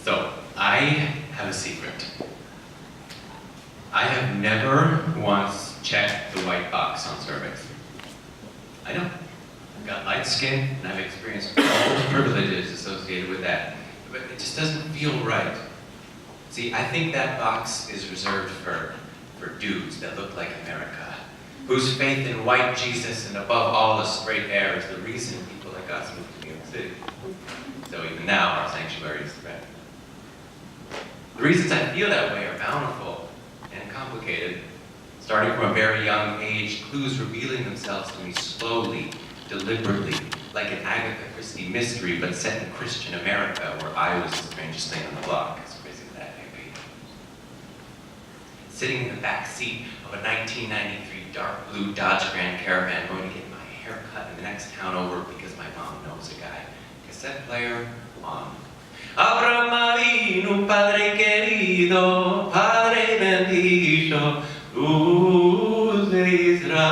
So, I have a secret. I have never once checked the white box on surveys. I know. I've got light skin, and I've experienced all the privileges associated with that. But it just doesn't feel right. See, I think that box is reserved for dudes that look like America, whose faith in white Jesus and above all the straight hair is the reason people like us moved to New York City. So even now, our sanctuary is threatened. The reasons I feel that way are bountiful and complicated. Starting from a very young age, clues revealing themselves to me slowly, deliberately, like an Agatha Christie mystery, but set in Christian America, where I was the strangest thing on the block, as crazy as that may be. Sitting in the back seat of a 1993 dark blue Dodge Grand Caravan, going to get my hair cut in the next town over because my mom knows a guy. Cassette player on. Abra vino, Padre querido, Padre bendito, luz de Israel.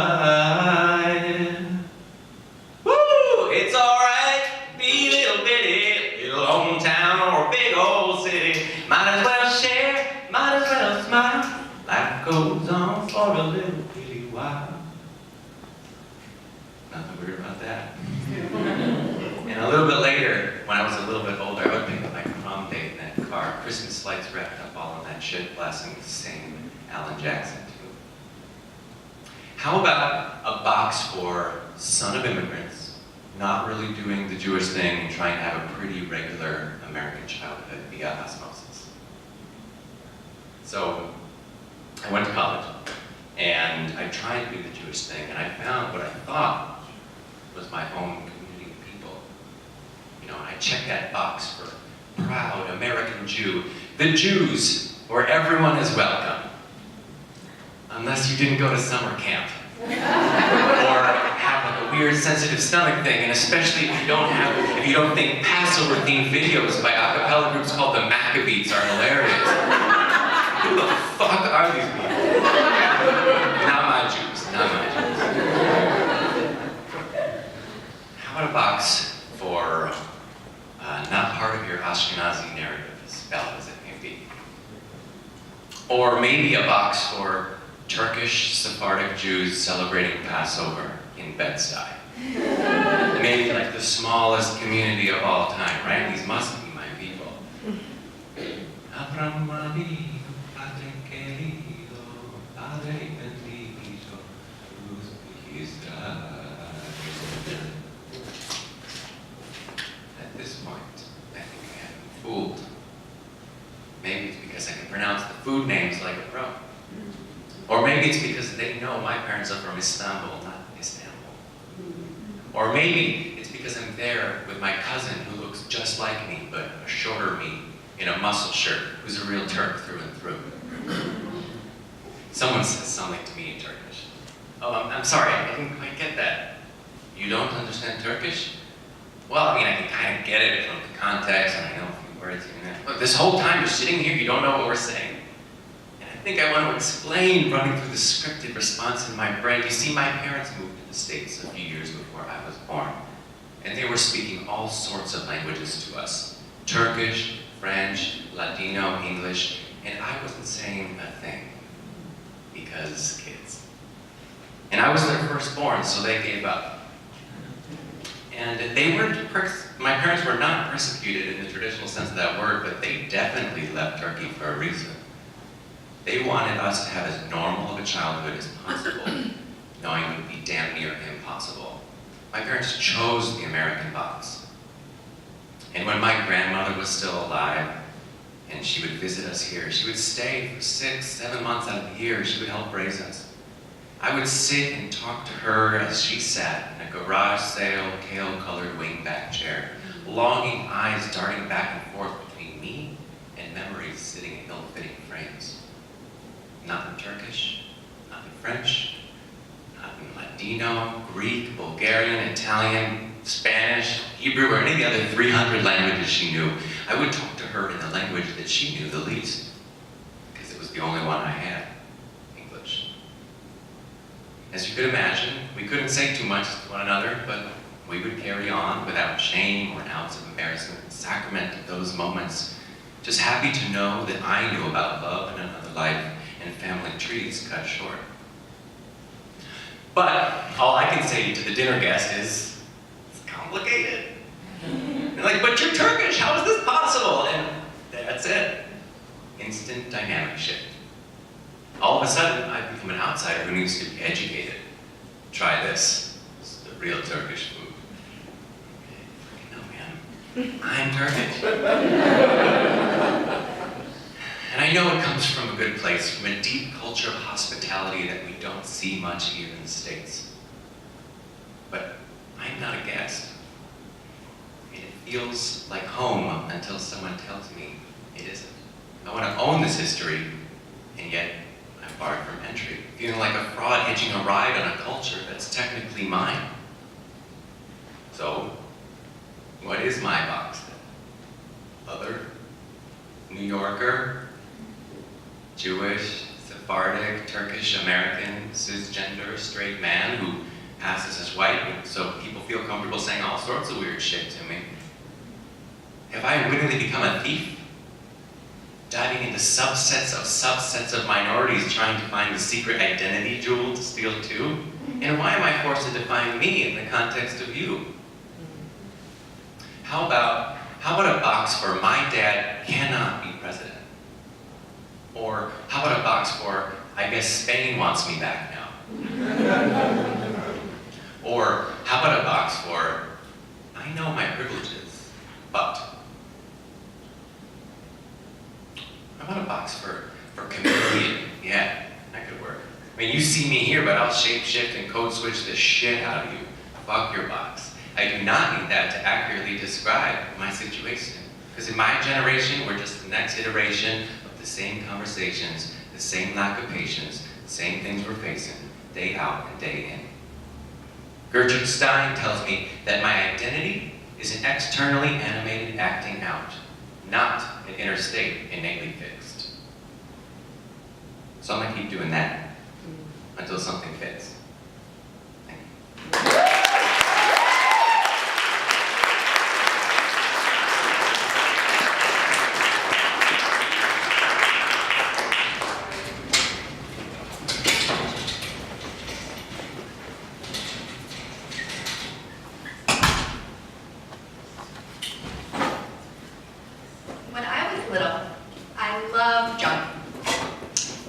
Woo! It's alright, be little bitty, little hometown or big old city. Might as well share, might as well smile. Life goes on for a little bitty while. Nothing weird about that. And a little bit later, when I was a little bit older, I would pick up my prom date in that car. Christmas lights wrapped up all in that shit, blasting the same Alan Jackson too. How about a box for son of immigrants, not really doing the Jewish thing and trying to have a pretty regular American childhood via osmosis? So, I went to college, and I tried to do the Jewish thing, and I found what I thought was my own community of people. You know, I checked that box for proud American Jew, the Jews, where everyone is welcome. Unless you didn't go to summer camp. Or have like a weird sensitive stomach thing, and especially if you don't think Passover themed videos by a cappella groups called the Maccabees are hilarious. Who the fuck are these people? Not my Jews, not my Jews. How about a box for not part of your Ashkenazi narrative, as valid as it may be? Or maybe a box for Turkish Sephardic Jews celebrating Passover in Bed-Stuy. Maybe like the smallest community of all time, right? These must be my people. At this point, I think I have been fooled. Maybe it's because I can pronounce the food names like a pro. Or maybe it's because they know my parents are from Istanbul, not Istanbul. Or maybe it's because I'm there with my cousin who looks just like me, but a shorter me in a muscle shirt, who's a real Turk through and through. Someone says something to me in Turkish. Oh, I'm sorry, I didn't quite get that. You don't understand Turkish? Well, I mean, I can kind of get it from the context, and I know a few words here and there. Look, this whole time you're sitting here, you don't know what we're saying. I think I want to explain, running through the scripted response in my brain. You see, my parents moved to the States a few years before I was born, and they were speaking all sorts of languages to us. Turkish, French, Ladino, English, and I wasn't saying a thing, because kids. And I was their firstborn, so they gave up. And my parents were not persecuted in the traditional sense of that word, but they definitely left Turkey for a reason. They wanted us to have as normal of a childhood as possible, knowing it would be damn near impossible. My parents chose the American box. And when my grandmother was still alive, and she would visit us here, she would stay for 6, 7 months out of the year. She would help raise us. I would sit and talk to her as she sat in a garage sale, kale-colored wingback chair, longing eyes darting back and forth between me and memories sitting in ill-fitting frames. Not in Turkish, not in French, not in Ladino, Greek, Bulgarian, Italian, Spanish, Hebrew, or any of the other 300 languages she knew. I would talk to her in the language that she knew the least, because it was the only one I had, English. As you could imagine, we couldn't say too much to one another, but we would carry on without shame or an ounce of embarrassment, sacrament of those moments just happy to know that I knew about love and another life and family trees cut short. But all I can say to the dinner guest is, it's complicated. They're like, but you're Turkish, how is this possible? And that's it. Instant dynamic shift. All of a sudden, I've become an outsider who needs to be educated. Try this. This is the real Turkish food. No, man. I'm Turkish. And I know it comes from a good place, from a deep culture of hospitality that we don't see much here in the States. But I'm not a guest. It feels like home until someone tells me it isn't. I want to own this history, and yet I'm barred from entry, feeling like a fraud hitching a ride on a culture that's technically mine. So, what is my box then? Other? New Yorker? Jewish? Sephardic? Turkish? American? Cisgender? Straight man who passes as white, so people feel comfortable saying all sorts of weird shit to me? Have I unwittingly become a thief? Diving into subsets of minorities trying to find the secret identity jewel to steal too? And why am I forced to define me in the context of you? How about a box for my dad cannot be president? Or how about a box for, I guess Spain wants me back now? Or how about a box for, I know my privileges, but. How about a box for chameleon? Yeah, that could work. I mean, you see me here, but I'll shape-shift and code switch the shit out of you. Fuck your box. I do not need that to accurately describe my situation. Because in my generation, we're just the next iteration of the same conversations, the same lack of patience, the same things we're facing, day out and day in. Gertrude Stein tells me that my identity is an externally animated acting out, not an inner state innately fixed. So I'm gonna keep doing that until something fits. Thank you. When I was little, I loved junk.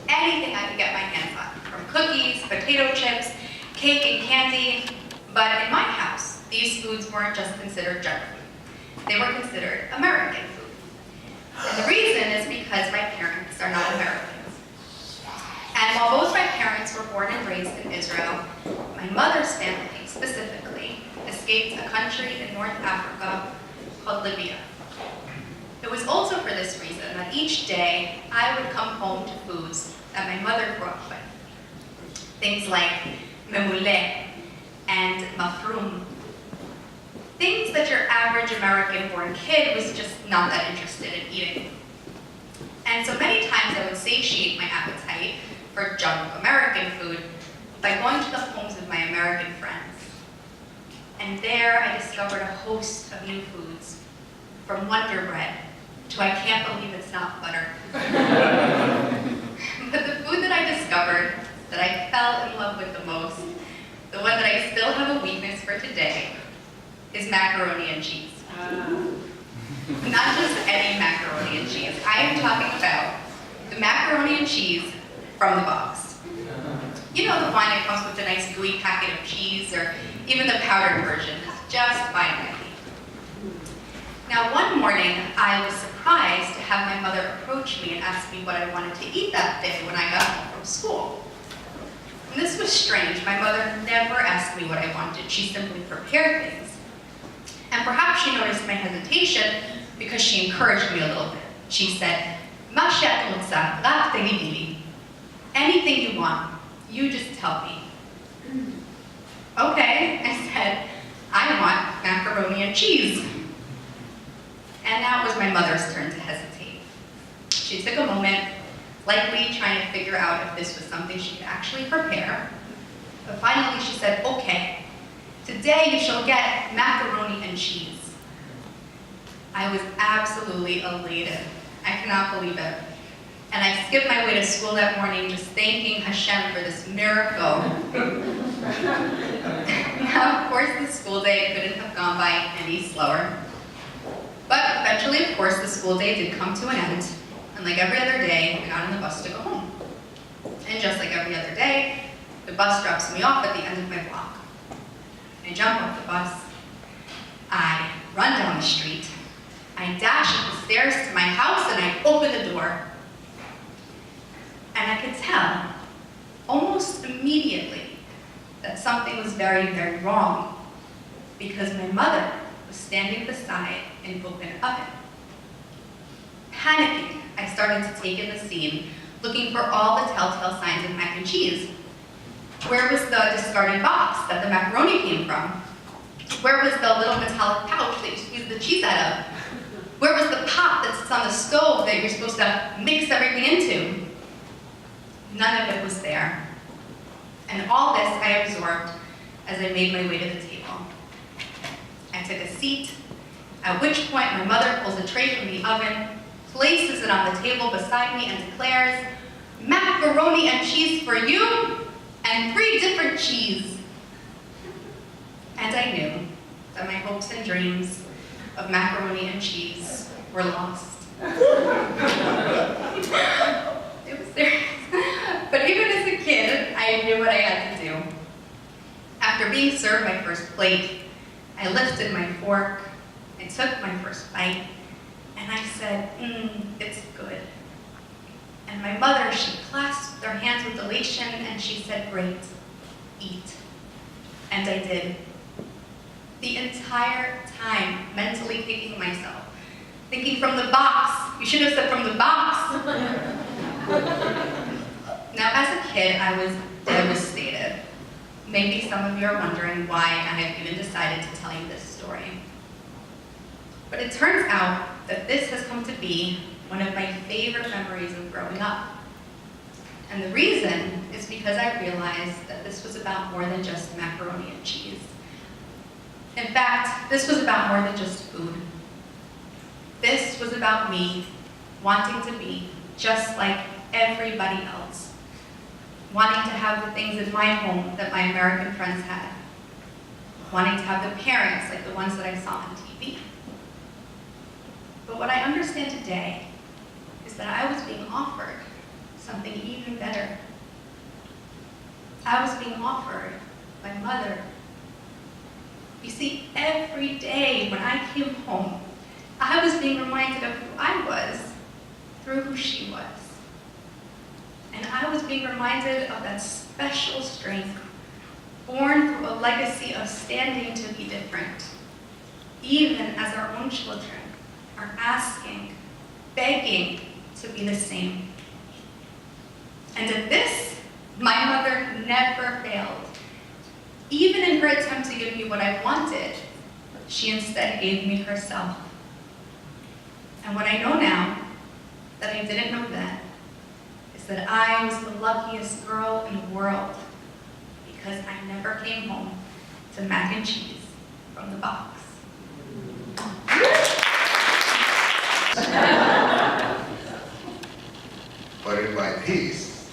Anything I could get my hands on, from cookies, potato chips, cake and candy. But in my house, these foods weren't just considered junk food. They were considered American food. And the reason is because my parents are not Americans. And while both my parents were born and raised in Israel, my mother's family, specifically, escaped a country in North Africa called Libya. It was also for this reason that each day I would come home to foods that my mother grew up with. Things like memouleh and mafroum. Things that your average American-born kid was just not that interested in eating. And so many times I would satiate my appetite for junk American food by going to the homes of my American friends. And there I discovered a host of new foods, from Wonder Bread to I can't believe it's not butter. But the food that I discovered, that I fell in love with the most, the one that I still have a weakness for today, is macaroni and cheese. Not just any macaroni and cheese. I am talking about the macaroni and cheese from the box. You know, the one that comes with a nice gooey packet of cheese, or even the powdered version is just fine with me. Now, one morning, I was surprised to have my mother approach me and ask me what I wanted to eat that day when I got home from school. And this was strange. My mother never asked me what I wanted. She simply prepared things. And perhaps she noticed my hesitation because she encouraged me a little bit. She said, "Ma shet rotza, rak tegidi li." Anything you want, you just tell me. Okay, I said, I want macaroni and cheese. And now it was my mother's turn to hesitate. She took a moment, likely trying to figure out if this was something she could actually prepare. But finally she said, "Okay, today you shall get macaroni and cheese." I was absolutely elated. I cannot believe it. And I skipped my way to school that morning just thanking Hashem for this miracle. Now, of course, the school day couldn't have gone by any slower. But eventually, of course, the school day did come to an end. And like every other day, I got on the bus to go home. And just like every other day, the bus drops me off at the end of my block. I jump off the bus. I run down the street. I dash up the stairs to my house and I open the door. And I could tell, almost immediately, that something was very, very wrong. Because my mother was standing beside an open oven. Panicking, I started to take in the scene, looking for all the telltale signs of mac and cheese. Where was the discarded box that the macaroni came from? Where was the little metallic pouch that you squeeze the cheese out of? Where was the pot that sits on the stove that you're supposed to mix everything into? None of it was there. And all this I absorbed as I made my way to the table. I took a seat, at which point my mother pulls a tray from the oven, places it on the table beside me and declares, "Macaroni and cheese for you, and 3 different cheese." And I knew that my hopes and dreams of macaroni and cheese were lost. It was serious. But even as a kid, I knew what I had to do. After being served my first plate, I lifted my fork, I took my first bite, and I said, it's good. And my mother, she clasped her hands with elation and she said, "Great, eat." And I did. The entire time, mentally kicking myself, thinking from the box. You should have said from the box. Now, as a kid, I was devastated. Maybe some of you are wondering why I have even decided to tell you this story. But it turns out that this has come to be one of my favorite memories of growing up. And the reason is because I realized that this was about more than just macaroni and cheese. In fact, this was about more than just food. This was about me wanting to be just like everybody else. Wanting to have the things in my home that my American friends had. Wanting to have the parents like the ones that I saw on TV. But what I understand today is that I was being offered something even better. I was being offered my mother. You see, every day when I came home, I was being reminded of who I was through who she was. And I was being reminded of that special strength born through a legacy of standing to be different, even as our own children are asking, begging to be the same. And at this, my mother never failed. Even in her attempt to give me what I wanted, she instead gave me herself. And what I know now, that I didn't know then, is that I was the luckiest girl in the world because I never came home to mac and cheese from the box. But in my piece,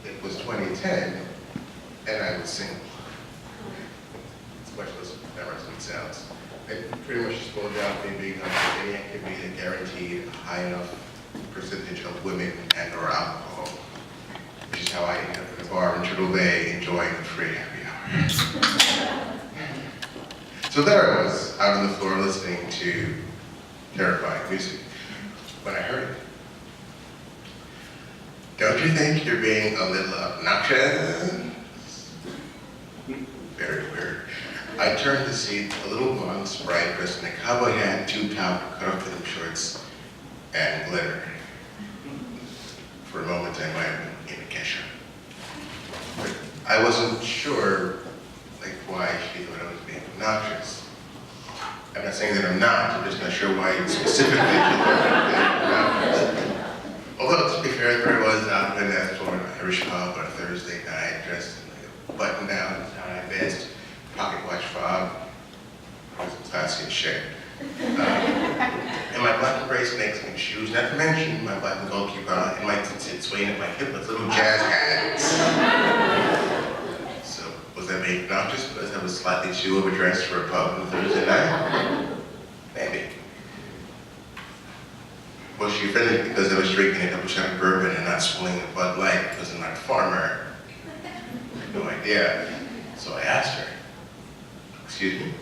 it was 2010, and I was single. It's much less glamorous than it sounds. It pretty much just boiled down to me being on any activity that guaranteed a high enough percentage of women and or alcohol, which is how I ended up at a bar in Turtle Bay enjoying the free happy hour. So there I was, out on the floor listening to terrifying music when I heard it. Don't you think you're being a little obnoxious? Very weird. I turned to see a little blonde sprite dressed in a cowboy hat, tube-top, cut-off shorts, and glitter. For a moment, I might have been in a Kesha. But I wasn't sure, why she thought I was being obnoxious. I'm not saying that I'm not, I'm just not sure why specifically she thought I was being obnoxious. Although, to be fair, there I was out in that Florida Irish pub on a Thursday night, dressed in a button-down, tie vest, pocket watch fob. I was classy as shit. And my black and gray wear snakeskin shoes, not to mention my black and gold keeper and my tits swaying at my hip with little jazz hands. So, was that made obnoxious because I was slightly too overdressed for a pub on Thursday night? Maybe. Was she offended because I was drinking a double shot of bourbon and not swilling a Bud Light because I'm not a farmer? I had no idea. So I asked her, excuse me?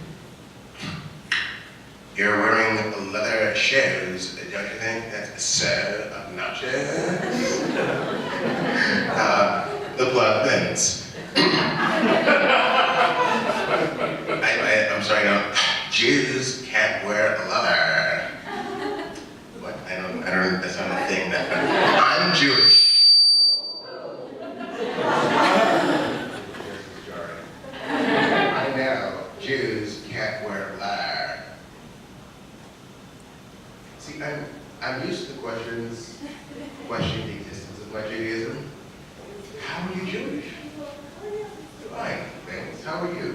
You're wearing leather shoes, don't you think that's so obnoxious? The blood thins. I'm sorry, no. Jews can't wear leather. What? I don't, that's not a thing. I'm Jewish. I know, Jews can't wear leather. See, I'm used to the questioning the existence of my Judaism. How are you Jewish? Fine, thanks. How are you?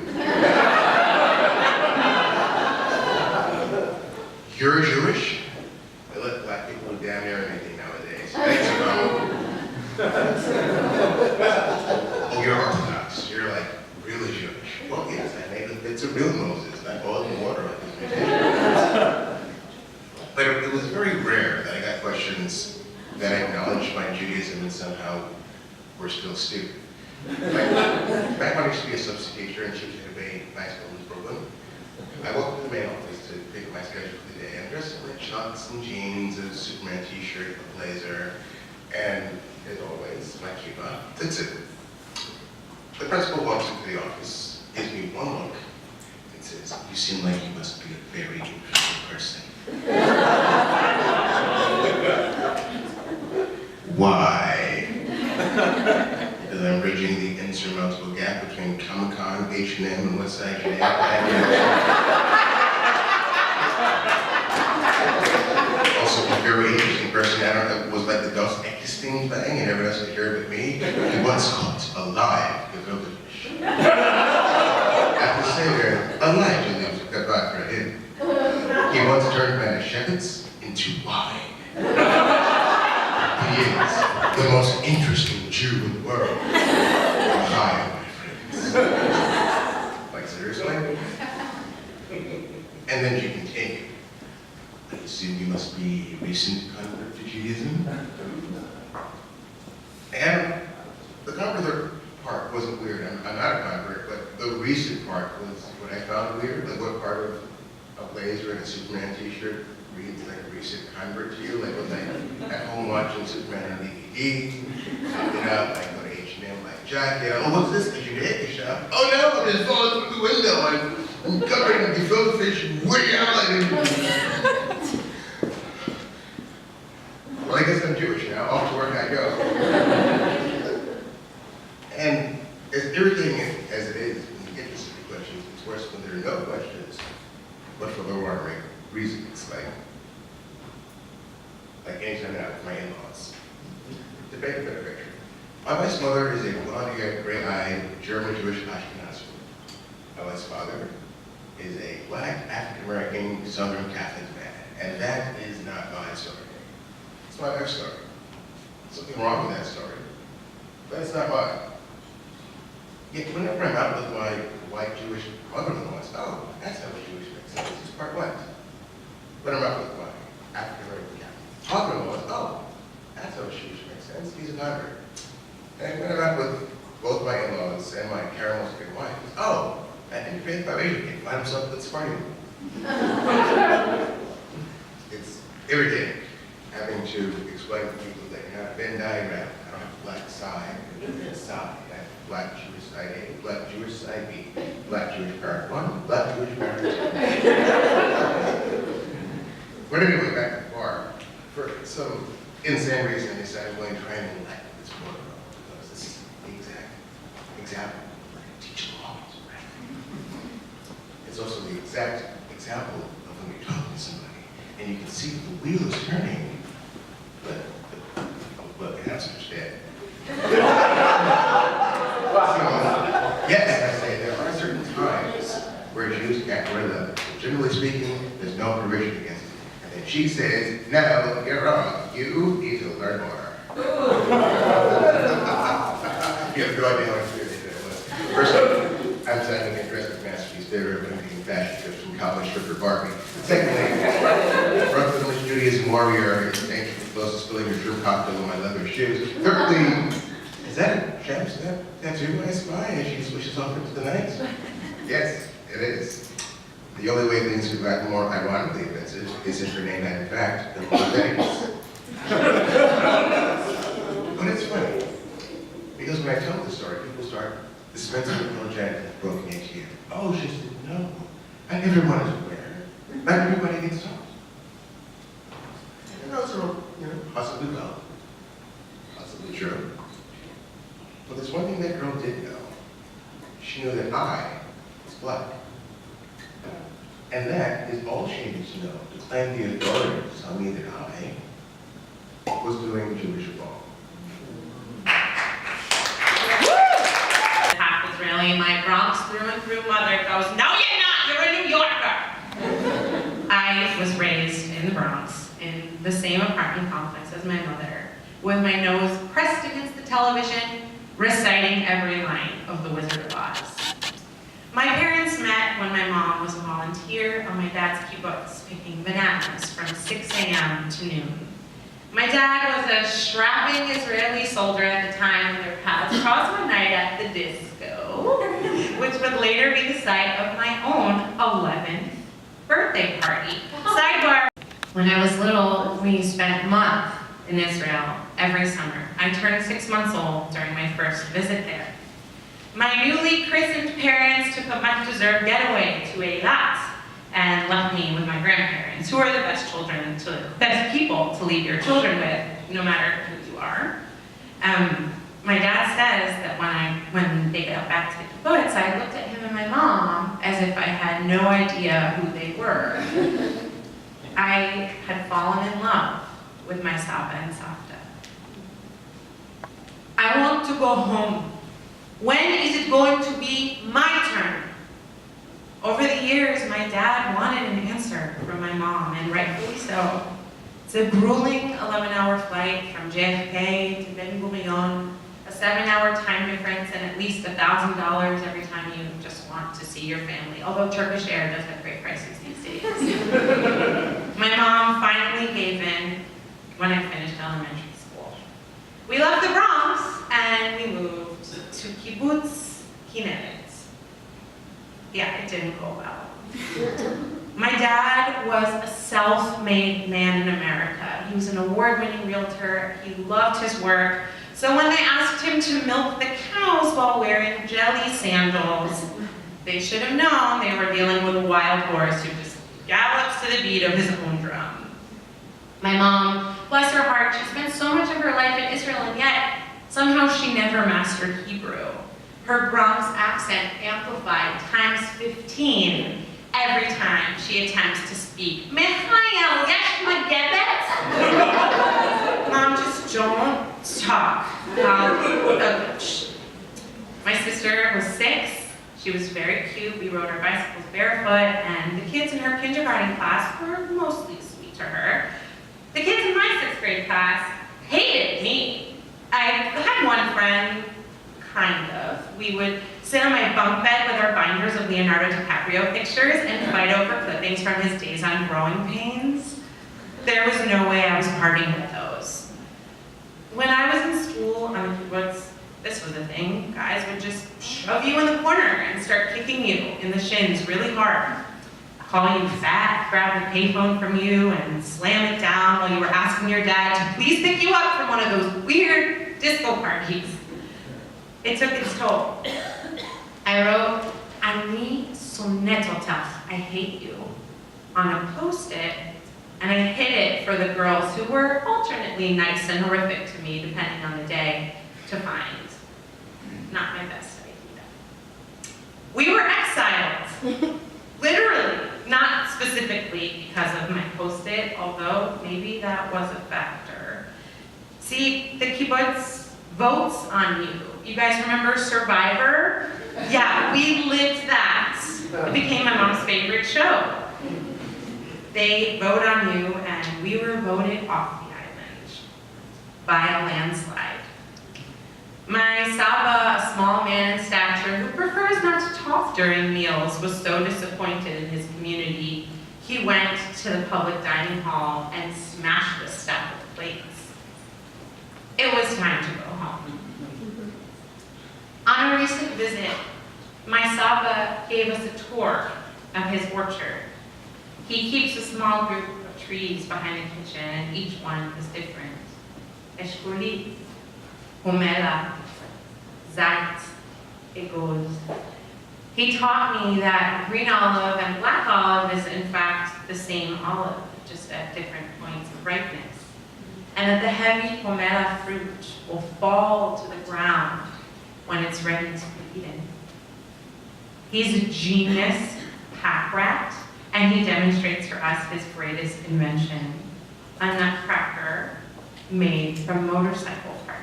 You're Jewish? They let black people do damn near anything nowadays. Thanks, Oh, you're Orthodox. You're like really Jewish. Well, yes, I made it's a real Moses, and I boiled in water like this meditation. But it was very rare that I got questions that acknowledged my Judaism and somehow were still stupid. Back when I used to be a substitute teacher and teaching at a very nice school in Brooklyn, I walked to the main office to pick up my schedule for the day. I'm dressed in chucks and jeans, a Superman t-shirt, a blazer, and as always, my kippah. That's it. The principal walks into the office, gives me one look, and says, "You seem like you must be a very interesting person." Why? Because I'm bridging the insurmountable gap between Comic-Con, H&M, and Westside Geneva. Also, a very interesting person. I don't know, it was like the Dos Equis thing, and everyone else could hear it but me. He was caught alive with a village. After saying, alive, you know, got back for him. He once turned Manischewitz into wine. He is the most interesting Jew in the world. Ohio, my friends. Like, seriously? And then she continued. I assume you must be a recent convert to Judaism? And the convert part wasn't weird. I'm not a convert, but the recent part was what I found weird. Like, what part of a blazer and a Superman t-shirt reads like a recent convert to you? Like, was I at home watching Superman on DVD? You know, like go to H&M, like jacket. Oh, what's this? Did you hit the shop? Oh no, I'm just falling through the window. I'm covered in gefilte fish way out. Well, I guess I'm Jewish now. Off to work I go. And as irritating as it is when you get to silly questions, it's worse when there are no questions, but for the wrong reasons, like anytime out with my in-laws. To paint a better picture. My wife's mother is a blonde-haired, gray-eyed, German-Jewish Ashkenazi. My wife's father is a black, African-American, Southern Catholic man. And that is not my story. It's my wife's story. Something wrong with that story. But it's not mine. Yet whenever I'm out with my white Jewish mother-in-law, it's, oh, that's how the Jewish makes sense. It's part what? When I'm out with my African-American Catholic father-in-law, it's, oh, that's how Jewish makes sense. He's a convert. And when I'm out with both my in-laws and my caramel-skin wife, it's, oh, that interfaith Barbadian can find himself with Spartan. It's irritating having to explain to people that you're not a Venn diagram. I don't have a black side and a side. I have black Jewish side A, black Jewish side B, black Jewish parent 1, black Jewish parent 2. But anyway, back to the bar. For some insane reason, I decided I'm going to try and elect this protocol because this is the exact example where I teach laws, right? It's also the exact example of when you're talking to somebody and you can see the wheel is turning, but the answer's dead. Yes, I say there are certain times where Jews can't wear leather. Generally speaking, there's no provision against it. And And she says, no, you're wrong. You need to learn more. You have no idea how experienced that was. First, I'm signing a dress with masterpiece theater of limiting fashion trips from college trip for Barbie. Secondly, front village Judaism warrior is anxious close to spilling your shrimp cocktail on my leather shoes. Thirdly, is that a Shams? That's you, I spy, as she swishes off into the night? Yes, it is. The only way things could have gotten more ironically offensive is if her name had in fact been Leviticus. But it's funny, because when I tell the story, people start dispensing with project and broken into you. Oh, she said, no, not everyone is aware. Not everybody gets taught. And those are, possibly well, possibly true. But there's one thing that girl did know. She knew that I was black. And that is all she needed to know to claim the authority to tell me that I was doing Jewish wrong. Half Israeli, my Bronx through and through mother goes, no you're not, you're a New Yorker. I was raised in the Bronx, in the same apartment complex as my mother, with my nose pressed against the television, reciting every line of The Wizard of Oz. My parents met when my mom was a volunteer on my dad's kibbutz, picking bananas from 6 a.m. to noon. My dad was a strapping Israeli soldier at the time when their paths crossed one night at the disco, which would later be the site of my own 11th birthday party. Sidebar. When I was little, we spent a month in Israel every summer. I turned 6 months old during my first visit there. My newly christened parents took a much-deserved getaway to Eilat and left me with my grandparents, who are the best people to leave your children with, no matter who you are. My dad says that when they got back to the kibbutz, I looked at him and my mom as if I had no idea who they were. I had fallen in love with my Saba and Savta. I want to go home. When is it going to be my turn? Over the years, my dad wanted an answer from my mom, and rightfully so. It's a grueling 11-hour flight from JFK to Ben Gurion, a 7-hour time difference, and at least $1,000 every time you just want to see your family, although Turkish Air does have great prices these days. My mom finally gave in when I finished elementary school. We left the Bronx, and we moved to Kibbutz Kinneret. Yeah, it didn't go well. My dad was a self-made man in America. He was an award-winning realtor. He loved his work. So when they asked him to milk the cows while wearing jelly sandals, they should have known they were dealing with a wild horse who just gallops to the beat of his own drum. My mom, bless her heart, she spent so much of her life in Israel, and yet somehow she never mastered Hebrew. Her Bronx accent amplified times 15 every time she attempts to speak. Michael, yes, my gebet? Mom, just don't talk. My sister was 6. She was very cute. We rode our bicycles barefoot, and the kids in her kindergarten class were mostly sweet to her. The kids in my 6th grade class hated me. I had one friend, kind of. We would sit on my bunk bed with our binders of Leonardo DiCaprio pictures and fight over clippings from his days on Growing Pains. There was no way I was parting with those. When I was in school on the kibbutz, this was a thing. Guys would just shove you in the corner and start kicking you in the shins really hard. Call you fat, grab the payphone from you, and slam it down while you were asking your dad to please pick you up from one of those weird disco parties. It took its toll. I wrote, "Ani sonnet otach," I hate you, on a Post-it, and I hid it for the girls who were alternately nice and horrific to me, depending on the day, to find. Not my best idea. We were exiled. Literally, not specifically because of my Post-it, although maybe that was a factor. See, the kibbutz votes on you. You guys remember Survivor? Yeah, we lived that. It became my mom's favorite show. They vote on you, and we were voted off the island by a landslide. My Saba, a small man in stature who prefers not to talk during meals, was so disappointed in his community, he went to the public dining hall and smashed the stack of plates. It was time to go home. On a recent visit, my Saba gave us a tour of his orchard. He keeps a small group of trees behind the kitchen, and each one is different. Eshkulit, Homela, Zait, Egoz. He taught me that green olive and black olive is in fact the same olive, just at different points of ripeness. And that the heavy Homela fruit will fall to the ground when it's ready to be eaten. He's a genius pack rat, and he demonstrates for us his greatest invention, a nutcracker made from motorcycle parts.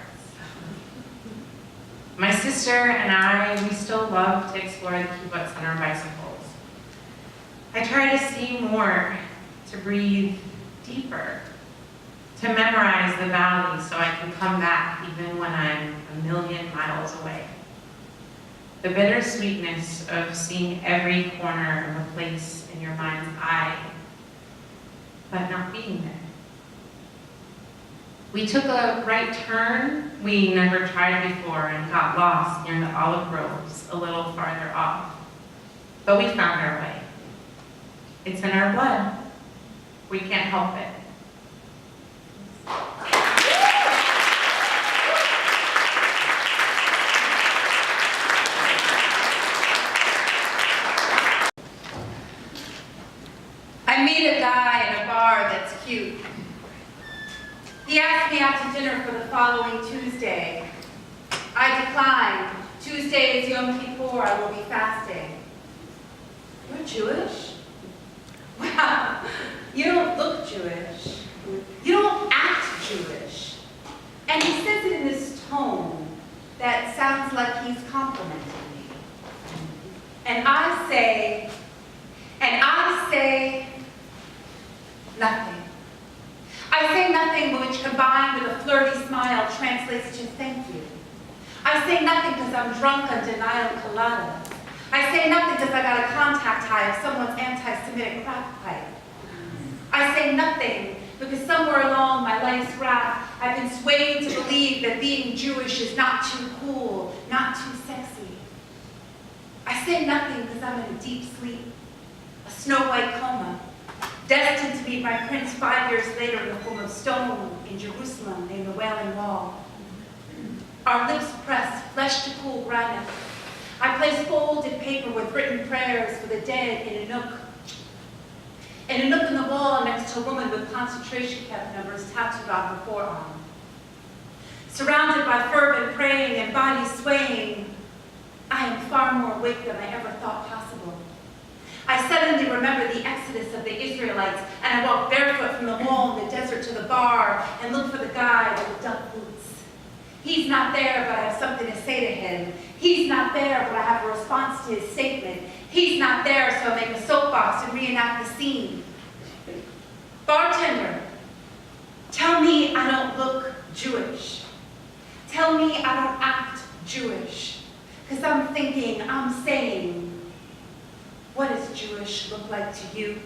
My sister and I, we still love to explore the kibbutz on our bicycles. I try to see more, to breathe deeper, to memorize the valley so I can come back even when I'm a million miles away. The bittersweetness of seeing every corner of a place in your mind's eye, but not being there. We took a right turn we never tried before and got lost near the olive groves a little farther off. But we found our way. It's in our blood. We can't help it. I meet a guy in a bar that's cute. He asked me out to dinner for the following Tuesday. I declined. Tuesday is Yom Kippur, I will be fasting. You're Jewish? Wow, you don't look Jewish. You don't act Jewish. And he says it in this tone that sounds like he's complimenting me. And I say nothing. I say nothing, which combined with a flirty smile translates to thank you. I say nothing because I'm drunk on denial coladas. I say nothing because I got a contact high of someone's anti-Semitic crack pipe. I say nothing because somewhere along my life's graph, I've been swayed to believe that being Jewish is not too cool, not too sexy. I say nothing because I'm in a deep sleep, a snow-white coma, destined to meet my prince 5 years later in the form of stone in Jerusalem named the Wailing Wall. Our lips pressed, flesh to cool granite. I place folded paper with written prayers for the dead in a nook. In a nook in the wall next to a woman with concentration camp numbers tattooed on her forearm. Surrounded by fervent praying and bodies swaying, I am far more awake than I ever thought possible. I suddenly remember the exodus of the Israelites, and I walk barefoot from the wall in the desert to the bar and look for the guy with the duck boots. He's not there, but I have something to say to him. He's not there, but I have a response to his statement. He's not there, so I make a soapbox and reenact the scene. Bartender, tell me I don't look Jewish. Tell me I don't act Jewish. Because I'm thinking, I'm saying, what does Jewish look like to you?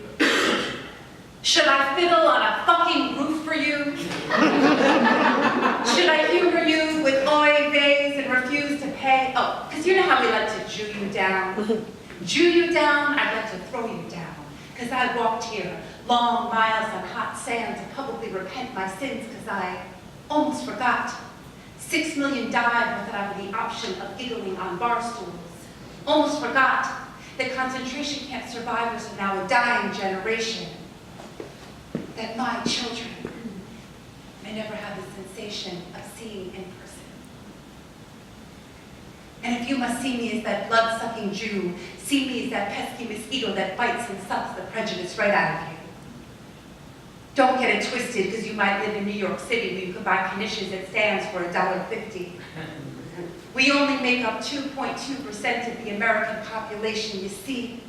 Should I fiddle on a fucking roof for you? Should I humor you with oy veys and refuse to pay? Oh, because you know how we like to Jew you down. Jew you down, I'd like to throw you down. Because I walked here long miles on hot sand to publicly repent my sins because I almost forgot. 6 million died without the option of giggling on bar stools. Almost forgot that concentration camp survivors are now a dying generation. That my children may never have the sensation of seeing in person. And if you must see me as that blood-sucking Jew, see me as that pesky mosquito that bites and sucks the prejudice right out of you. Don't get it twisted, because you might live in New York City where you can buy knishes at stands for $1.50. We only make up 2.2% of the American population, you see.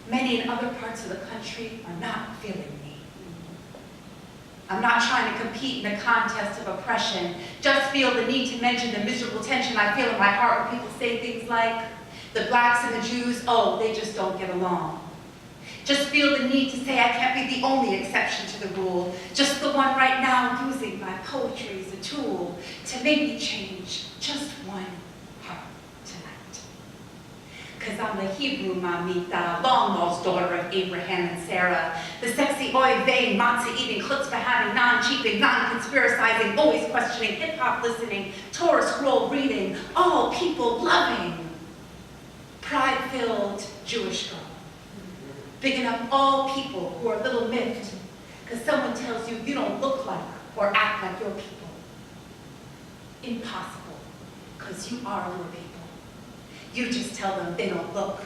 Many in other parts of the country are not feeling me. I'm not trying to compete in a contest of oppression. Just feel the need to mention the miserable tension I feel in my heart when people say things like, the blacks and the Jews, oh, they just don't get along. Just feel the need to say I can't be the only exception to the rule, just the one right now using my poetry as a tool to make me change just one heart tonight. Because I'm the Hebrew mamita, long-lost daughter of Abraham and Sarah, the sexy oy vey, matzah-eating, chutzpah-having, non-cheating, non-conspiracizing, always questioning, hip-hop listening, Torah scroll reading, all people loving, pride-filled Jewish girl. Picking up all people who are a little miffed because someone tells you you don't look like or act like your people. Impossible, because you are your people. You just tell them they don't look